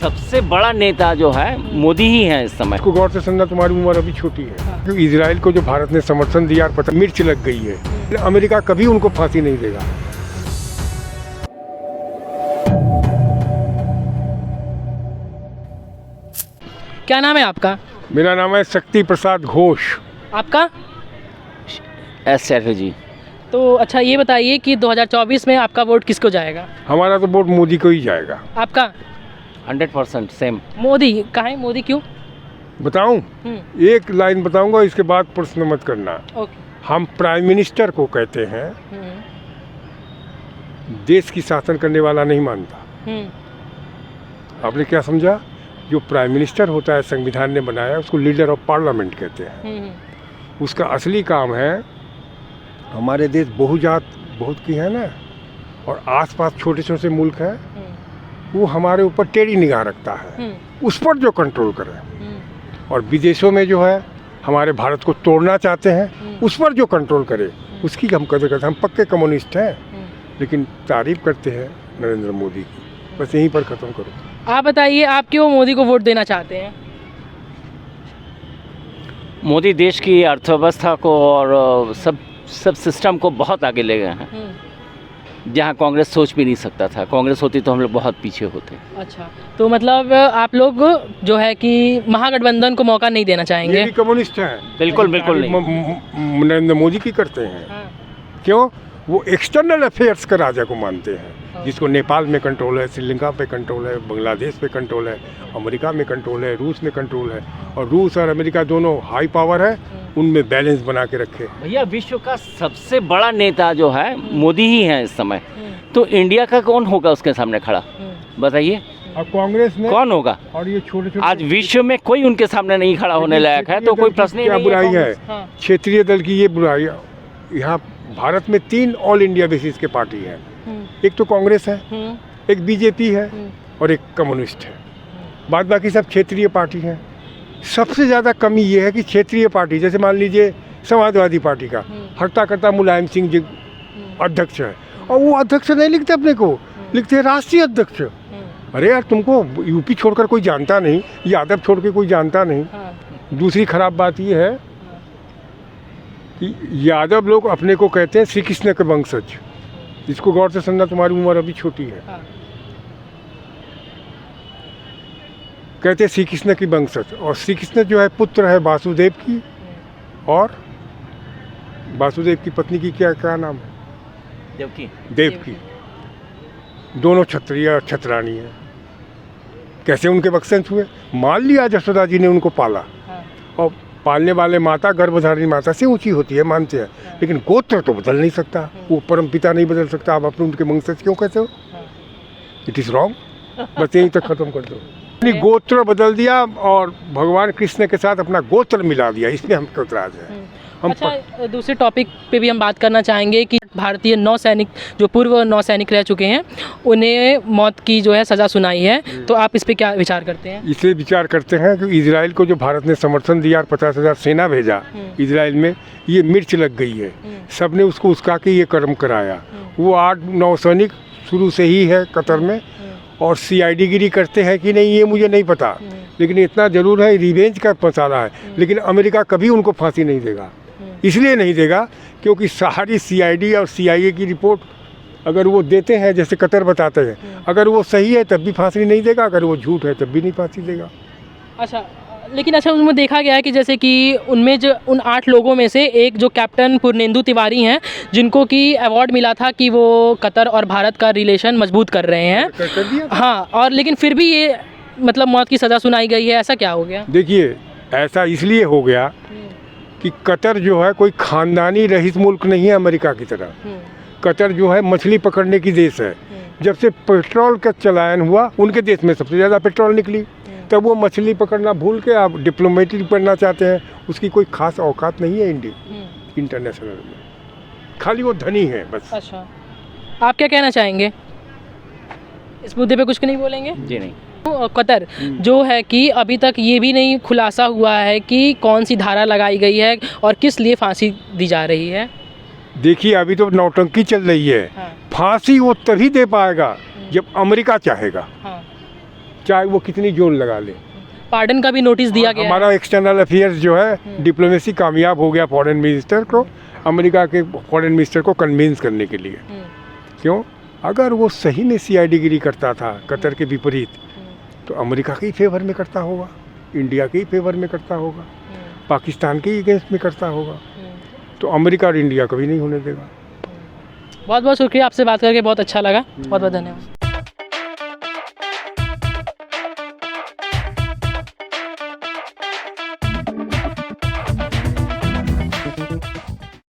सबसे बड़ा नेता जो है मोदी ही है इस समय। इसको गौर से समझना, तुम्हारी उम्र अभी छोटी है। क्योंकि इजराइल को जो भारत ने समर्थन दिया, पता मिर्च लग गई है। अमेरिका कभी उनको फांसी नहीं देगा। क्या नाम है आपका? मेरा नाम है शक्ति प्रसाद घोष। आपका? एस चैटर्जी। तो अच्छा ये बताइए कि 2024 में आपका वोट किसको जाएगा? हमारा तो वोट मोदी को ही जाएगा। आपका? 100% सेम। मोदी। कहाँ है मोदी, क्यों? बताऊं? एक लाइन बताऊंगा, इसके बाद प्रश्न मत करना। ओके। हम प्राइम मिनिस्टर को कहते हैं, देश की शासन करने वाला नहीं मानता। आपने क्या समझा? जो प्राइम मिनिस्टर होता है, संविधान ने बनाया, उसको लीडर ऑफ पार्लियामेंट कहते हैं। उसका असली काम है, हमारे देश बहुजात बहुत की है ना, और आसपास छोटे छोटे मुल्क हैं, वो हमारे ऊपर टेढ़ी निगाह रखता है, उस पर जो कंट्रोल करे। और विदेशों में जो है, हमारे भारत को तोड़ना चाहते हैं, उस पर जो कंट्रोल करे, उसकी हम कदर करते हैं। हम पक्के कम्युनिस्ट हैं, लेकिन तारीफ करते हैं नरेंद्र मोदी की। बस यहीं पर ख़त्म करो। आप बताइए, आप क्यों मोदी को वोट देना चाहते हैं? मोदी देश की अर्थव्यवस्था को और सब सिस्टम को बहुत आगे ले गए हैं, जहां कांग्रेस सोच भी नहीं सकता था। कांग्रेस होती तो हम लोग बहुत पीछे होते। अच्छा, तो मतलब आप लोग जो है कि महागठबंधन को मौका नहीं देना चाहेंगे? ये भी कम्युनिस्ट हैं। बिल्कुल बिल्कुल नहीं। नरेंद्र मोदी की करते हैं। क्यों? वो एक्सटर्नल अफेयर्स का राजा को मानते हैं, जिसको नेपाल में कंट्रोल है, श्रीलंका पे कंट्रोल है, बांग्लादेश पे कंट्रोल है, अमेरिका में कंट्रोल है, रूस में कंट्रोल है। और रूस और अमेरिका दोनों हाई पावर है, उनमें बैलेंस बना के रखे। भैया, विश्व का सबसे बड़ा नेता जो है मोदी ही है इस समय। तो इंडिया का कौन होगा उसके सामने खड़ा, बताइए? और कांग्रेस ने कौन होगा? और ये छोटे छोटे, आज विश्व में कोई उनके सामने नहीं खड़ा होने लायक है, तो कोई प्रश्न ही क्या नहीं बुराई है। है? क्षेत्रीय दल की ये बुराई। यहाँ भारत में 3 ऑल इंडिया बेसिस के पार्टी हैं। एक तो कांग्रेस है, एक बीजेपी है, और एक कम्युनिस्ट है। बाद बाकी सब क्षेत्रीय पार्टी हैं। सबसे ज़्यादा कमी ये है कि क्षेत्रीय पार्टी, जैसे मान लीजिए समाजवादी पार्टी का हर्ता करता मुलायम सिंह जी अध्यक्ष है, और वो अध्यक्ष नहीं लिखते अपने को, लिखते हैं राष्ट्रीय अध्यक्ष। अरे यार, तुमको यूपी छोड़कर कोई जानता नहीं, यादव छोड़ के कोई जानता नहीं। दूसरी खराब बात ये है कि यादव लोग अपने को कहते हैं श्री कृष्ण के वंशज। इसको गौर से समझना, तुम्हारी उम्र अभी छोटी है। कहते हैं श्री कृष्ण की वंशज, और श्री कृष्ण जो है पुत्र है वासुदेव की, और वासुदेव की पत्नी की क्या नाम है? देवकी। दोनों क्षत्रिय और क्षत्राणी है। कैसे उनके वंशज हुए? मान लिया जसोदा जी ने उनको पाला, और पालने वाले माता गर्भधारिणी माता से ऊंची होती है, मानते हैं, लेकिन गोत्र तो बदल नहीं सकता। वो परम पिता नहीं बदल सकता। आप अपने उनके वंशज क्यों कहते हो? It is wrong. बस यहीं तक खत्म कर दो। अपनी गोत्र बदल दिया और भगवान कृष्ण के साथ अपना गोत्र मिला दिया, इसमें हमको इतराज है। अच्छा, दूसरे टॉपिक पे भी हम बात करना चाहेंगे कि भारतीय नौसैनिक, जो पूर्व नौसैनिक रह चुके हैं, उन्हें मौत की जो है सज़ा सुनाई है। तो आप इस पे क्या विचार करते हैं? इसलिए विचार करते हैं कि इजराइल को जो भारत ने समर्थन दिया और 50,000 सेना भेजा इजराइल में, ये मिर्च लग गई है। सबने उसको उसका के ये कर्म कराया। वो 8 नौसैनिक शुरू से ही है कतर में, और CID गिरी करते हैं कि नहीं, ये मुझे नहीं पता, लेकिन इतना ज़रूर है रिवेंज का मसाला है। लेकिन अमेरिका कभी उनको फांसी नहीं देगा। इसलिए नहीं देगा क्योंकि सारी CID और CIA की रिपोर्ट अगर वो देते हैं, जैसे कतर बताते हैं, अगर वो सही है तब भी फांसी नहीं देगा, अगर वो झूठ है तब भी नहीं फांसी देगा। अच्छा, लेकिन अच्छा, उसमें देखा गया है कि जैसे कि उनमें जो उन 8 लोगों में से एक जो कैप्टन पूर्णेंदु तिवारी हैं, जिनको कि अवार्ड मिला था कि वो कतर और भारत का रिलेशन मजबूत कर रहे हैं। हाँ, और लेकिन फिर भी ये मतलब मौत की सज़ा सुनाई गई है। ऐसा क्या हो गया? देखिए, ऐसा इसलिए हो गया कि कतर जो है कोई खानदानी रहित मुल्क नहीं है अमेरिका की तरह। कतर जो है मछली पकड़ने की देश है। जब से पेट्रोल का चलान हुआ, उनके देश में सबसे ज़्यादा पेट्रोल निकली, तब वो मछली पकड़ना भूल के आप डिप्लोमेटिक बनना चाहते हैं। उसकी कोई खास औकात नहीं है इंटरनेशनल में, खाली वो धनी है बस। अच्छा, आप क्या कहना चाहेंगे इस मुद्दे पे? कुछ नहीं बोलेंगे? जी नहीं। कतर जो है कि अभी तक ये भी नहीं खुलासा हुआ है कि कौन सी धारा लगाई गई है और किस लिए फांसी दी जा रही है। देखिए, अभी तो नौटंकी चल रही है। फांसी वो तभी दे पाएगा जब अमेरिका चाहेगा। चाहे वो कितनी जोर लगा ले। पार्डन का भी नोटिस दिया गया है। हमारा एक्सटर्नल अफेयर्स जो है डिप्लोमेसी कामयाब हो गया फॉरेन मिनिस्टर को, अमेरिका के फॉरेन मिनिस्टर को कन्विंस करने के लिए। क्यों? अगर वो सही में सीआईडीगिरी करता था कतर के विपरीत, तो अमेरिका के ही फेवर में करता होगा, इंडिया के ही फेवर में करता होगा, पाकिस्तान के ही अगेंस्ट में करता होगा, तो अमेरिका और इंडिया कभी नहीं होने देगा। बहुत बहुत शुक्रिया, आपसे बात करके बहुत अच्छा लगा। बहुत बहुत धन्यवाद।